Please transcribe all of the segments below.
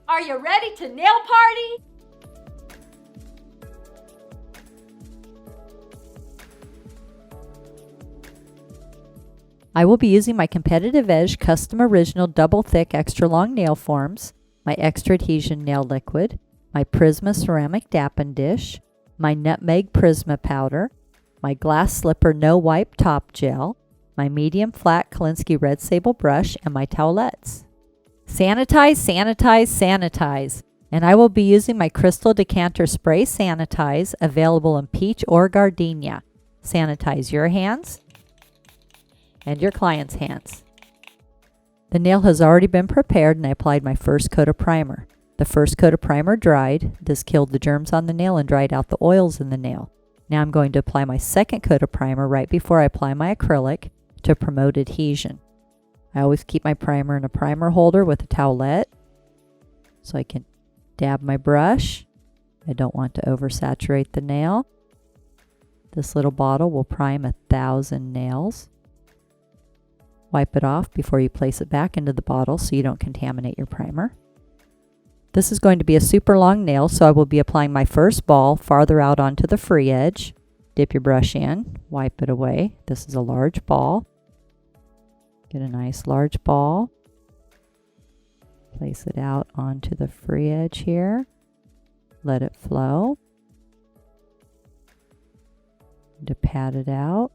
Are you ready to nail party? I will be using my Competitive Edge Custom Original Double Thick Extra Long Nail Forms, my Extra Adhesion Nail Liquid, my Prisma Ceramic Dapping Dish, my Nutmeg Prisma Powder, my Glass Slipper No Wipe Top Gel, my medium flat Kolinsky Red Sable Brush, and my towelettes. Sanitize, sanitize, sanitize. And I will be using my Crystal Decanter Spray Sanitize, available in peach or gardenia. Sanitize your hands and your client's hands. The nail has already been prepared and I applied my first coat of primer. The first coat of primer dried. This killed the germs on the nail and dried out the oils in the nail. Now I'm going to apply my second coat of primer right before I apply my acrylic to promote adhesion. I always keep my primer in a primer holder with a towelette so I can dab my brush. I don't want to oversaturate the nail. This little bottle will prime 1,000 nails. Wipe it off before you place it back into the bottle so you don't contaminate your primer. This is going to be a super long nail, so I will be applying my first ball farther out onto the free edge. Dip your brush in, wipe it away. This is a large ball. Get a nice large ball. Place it out onto the free edge here. Let it flow. To pat it out.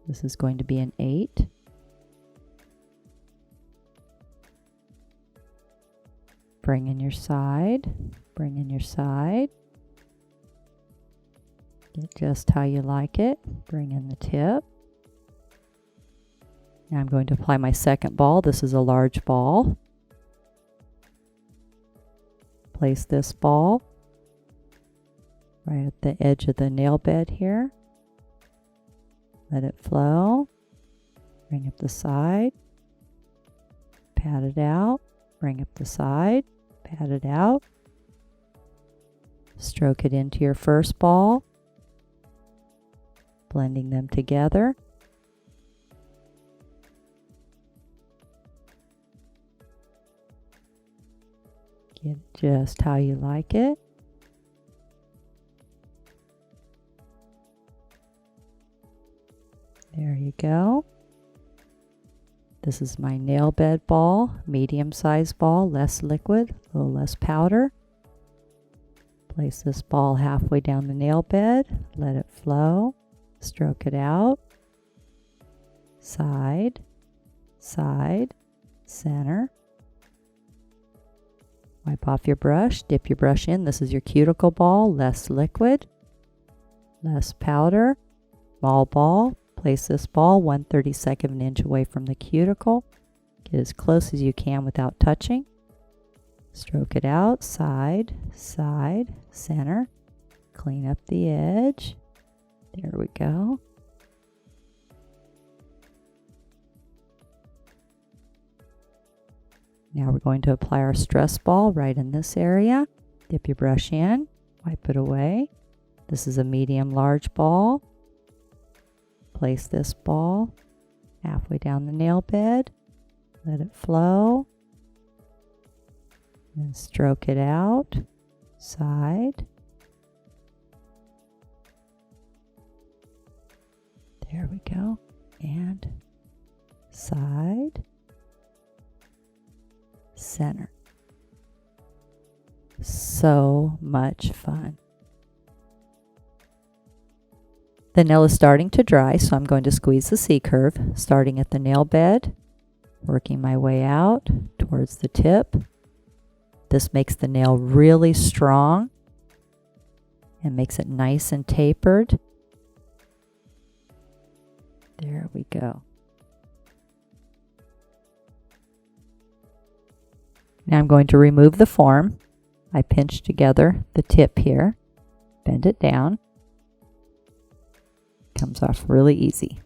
This is going to be an 8. Bring in your side. Bring in your side. Get just how you like it. Bring in the tip. Now I'm going to apply my second ball. This is a large ball. Place this ball right at the edge of the nail bed here. Let it flow. Bring up the side. Pat it out. Bring up the side. Pat it out. Stroke it into your first ball. Blending them together. Get just how you like it. There you go. This is my nail bed ball, medium size ball, less liquid, a little less powder. Place this ball halfway down the nail bed, let it flow, stroke it out, side, side, center. Wipe off your brush, dip your brush in. This is your cuticle ball, less liquid, less powder, small ball. Place this ball 1/32 of an inch away from the cuticle. Get as close as you can without touching. Stroke it out, side, side, center. Clean up the edge. There we go. Now we're going to apply our stress ball right in this area. Dip your brush in, wipe it away. This is a medium large ball. Place this ball halfway down the nail bed. Let it flow. And stroke it out. Side. There we go. And side. Center. So much fun. The nail is starting to dry, so I'm going to squeeze the C-curve, starting at the nail bed, working my way out towards the tip. This makes the nail really strong and makes it nice and tapered. There we go. Now I'm going to remove the form. I pinch together the tip here, bend it down. Comes off really easy.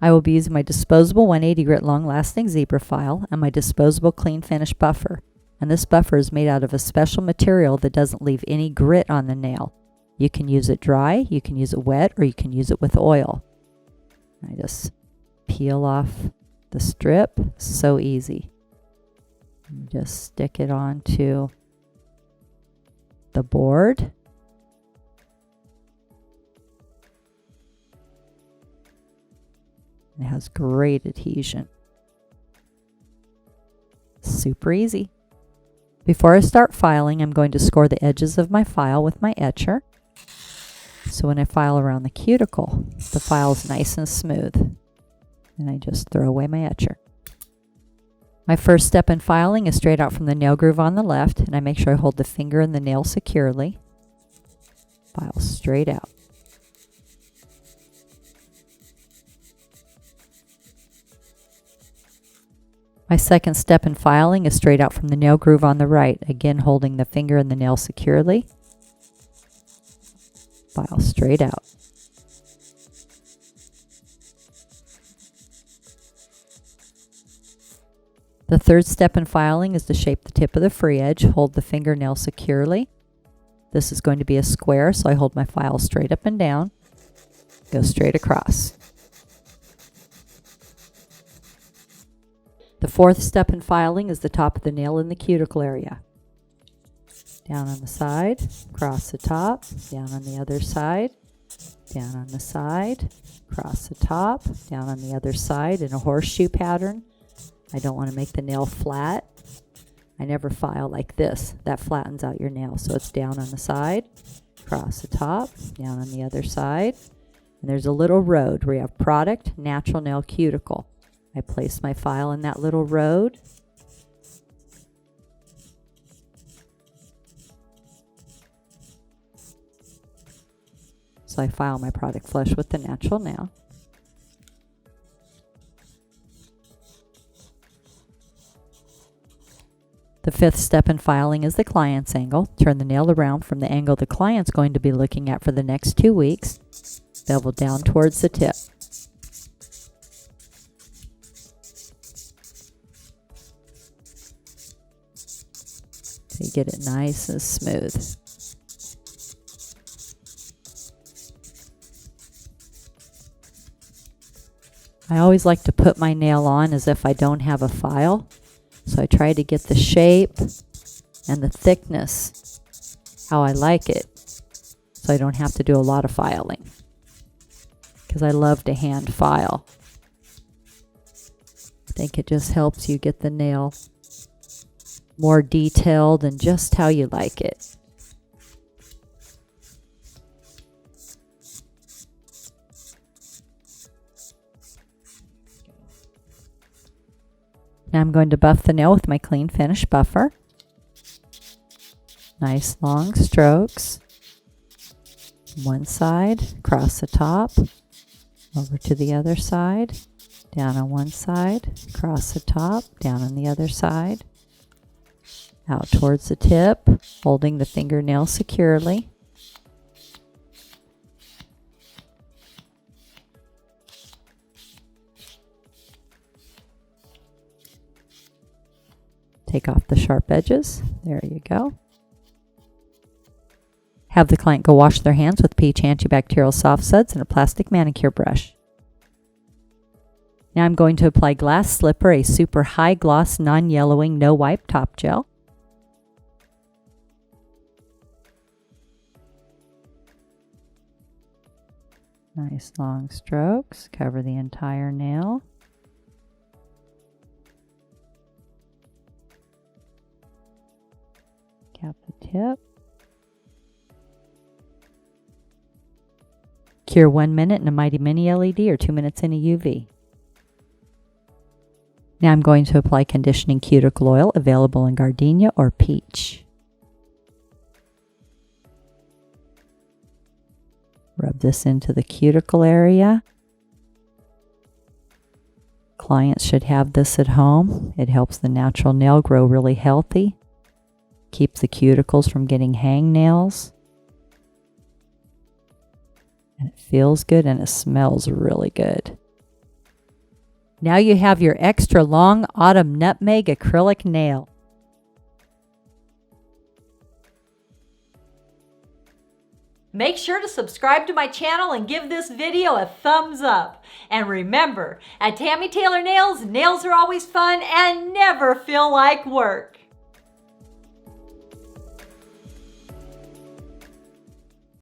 I will be using my disposable 180 grit long lasting zebra file and my disposable clean finish buffer. And this buffer is made out of a special material that doesn't leave any grit on the nail. You can use it dry, you can use it wet, or you can use it with oil. I just peel off the strip. So easy. You just stick it onto the board. It has great adhesion. Super easy. Before I start filing, I'm going to score the edges of my file with my etcher. So when I file around the cuticle, the file is nice and smooth. And I just throw away my etcher. My first step in filing is straight out from the nail groove on the left, and I make sure I hold the finger and the nail securely. File straight out. My second step in filing is straight out from the nail groove on the right, again holding the finger and the nail securely. File straight out. The third step in filing is to shape the tip of the free edge, hold the fingernail securely. This is going to be a square, so I hold my file straight up and down, go straight across. The fourth step in filing is the top of the nail in the cuticle area. Down on the side, across the top, down on the other side, down on the side, across the top, down on the other side in a horseshoe pattern. I don't want to make the nail flat. I never file like this. That flattens out your nail. So it's down on the side, across the top, down on the other side. And there's a little road where you have product, natural nail, cuticle. I place my file in that little road. So I file my product flush with the natural nail. The fifth step in filing is the client's angle. Turn the nail around from the angle the client's going to be looking at for the next 2 weeks. Bevel down towards the tip. So you get it nice and smooth. I always like to put my nail on as if I don't have a file. So I try to get the shape and the thickness how I like it, so I don't have to do a lot of filing, because I love to hand file. I think it just helps you get the nail more detailed and just how you like it. Now I'm going to buff the nail with my clean finish buffer. Nice long strokes. One side, across the top, over to the other side, down on one side, across the top, down on the other side, out towards the tip, holding the fingernail securely. Take off the sharp edges. There you go. Have the client go wash their hands with peach antibacterial soft suds and a plastic manicure brush. Now I'm going to apply Glass Slipper, a super high gloss, non-yellowing, no wipe top gel. Nice long strokes, cover the entire nail. Cap the tip. Cure 1 minute in a Mighty Mini LED or 2 minutes in a UV. Now I'm going to apply conditioning cuticle oil, available in gardenia or peach. Rub this into the cuticle area. Clients should have this at home. It helps the natural nail grow really healthy. Keeps the cuticles from getting hangnails. And it feels good and it smells really good. Now you have your extra long autumn nutmeg acrylic nail. Make sure to subscribe to my channel and give this video a thumbs up. And remember, at Tammy Taylor Nails, nails are always fun and never feel like work.